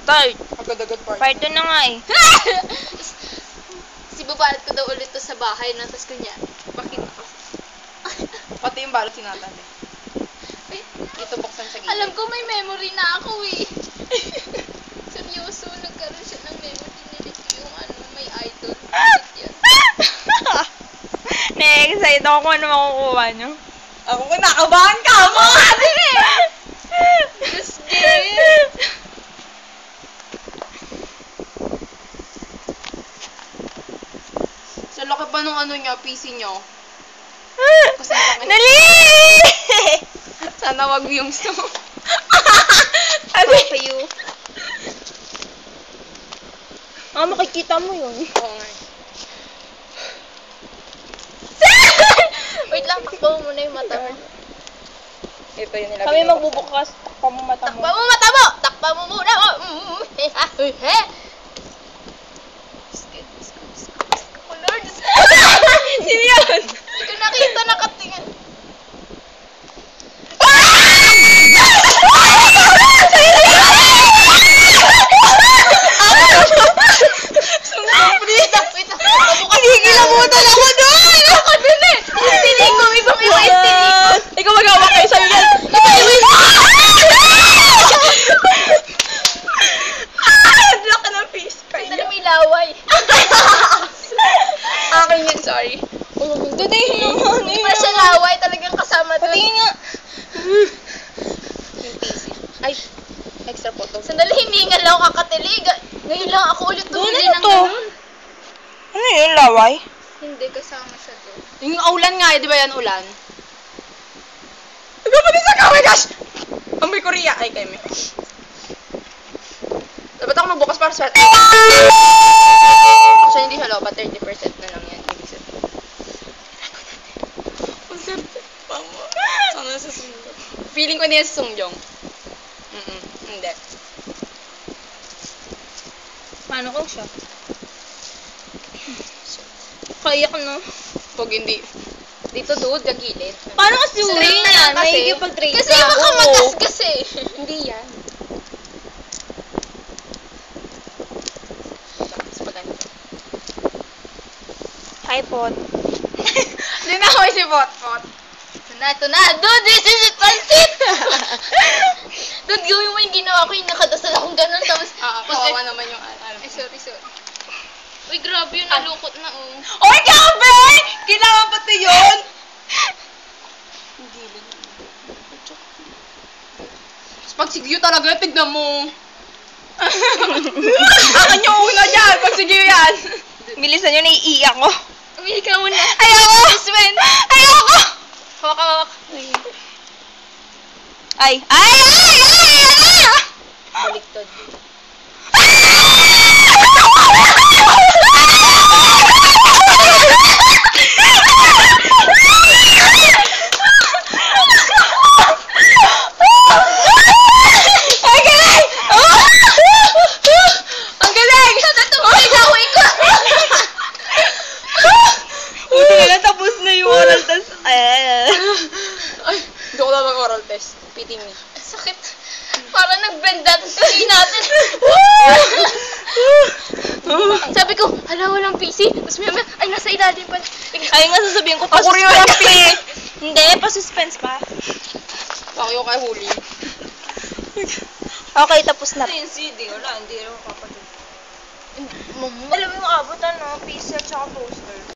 Start. Agad-agad part. Part 2 na nga eh. Sibabalot ko daw ulit to sa bahay na, tapos kanya, makita ko. Pati yung balot sinatali. Ay, Dito buksan sa gilid. alam ko may memory na ako eh. Seryoso, nagkaroon siya ng memory. Nilit ko yung ano, may idol. Yan. Na-excite ako kung ano makukuha nyo. Ako kinakabahan ka mo! Just get. Sa laki pa nung ano niya, PC niyo. Dali! Sana wag yung so. Fuck you. Makikita mo yun. Oo nga. Wait lang, takbo mo muna yung mata mo. Ito yung nilagay. Kami magbubukas. Takpa mo mata mo. Takpa mo mata mo! Takpa mo muna! Oh Lord! Sino yun? Hindi ko nakita, nakatingin. Wait lang. Kinikilabutan ako doon! Ako dun eh! Yung tinig ko, ibang-iba yung tinig ko. Ikaw mag-awak kayo sa'yo yan. Laki ng face. Sandali may laway. Akin yan, sorry. Dadahin naman. Hindi pa siya laway, talagang kasama dun. Patingin nga. Yung PC. Ay, extra photo. Sandali, hiningal lang ako kakatilig. Ngayon lang ako ulit tumili Ano ng to? ganun. Ano yun, laway? Hindi, kasama siya doon. Yung ulan nga, di ba yan ulan? Nagpapalis ka! Oh my gosh! Ang may Korea. Ay, kayo may. Dapat ako magbukas para sweat. Actually, hindi siya lopa. 30% na lang yan. Ibig sabihin. Ang serte pa mo. Sana sa Sungjong. Feeling ko niya sa Sungjong. Hindi. Paano kung siya? Kayak no? Pag hindi. Dito dude, gagilid. Paano kasi Straight uri na yan? lang kasi. May pag-trade Kasi baka magasgas eh. Hindi yan. Tapos pag ganito. iPod. Hindi na ako si Bot-Bot. Ito na. Dude, this is it, pansit! Dude, gawin mo yung ginawa ko, yung nakadasal akong ganun, tapos... Kawawa naman yung ano. Ay, sorry. Uy, grabe yun, nalukot na, oh. Oy, kabe! Kailangan pati yun! Hindi lang. Pag sigyo talaga, tignan mo. Akin yung una dyan, pag sigyo yan. Bilisan nyo, naiiyak ko. Umili ka muna. Ayoko! Swen! Ayoko! Hawak. Ay! Ay! Baliktad. Ang galing! Gawin ko! Buti na lang tapos na yung oral test. Ay, hindi ko lang mag-oral test. Pity me. Sakit. Parang nag-blend natin sa natin. Sabi ko, hala, walang PC. Tapos may ay, nasa ilalim pa. Ay nga sasabihin ko, Ako rin yung pa-suspense. Hindi, pa-suspense pa. Ako yung kay Huli. Okay, tapos na. Yung CD, wala. Hindi rin makapatid. Alam mo yung abot, PC at saka poster.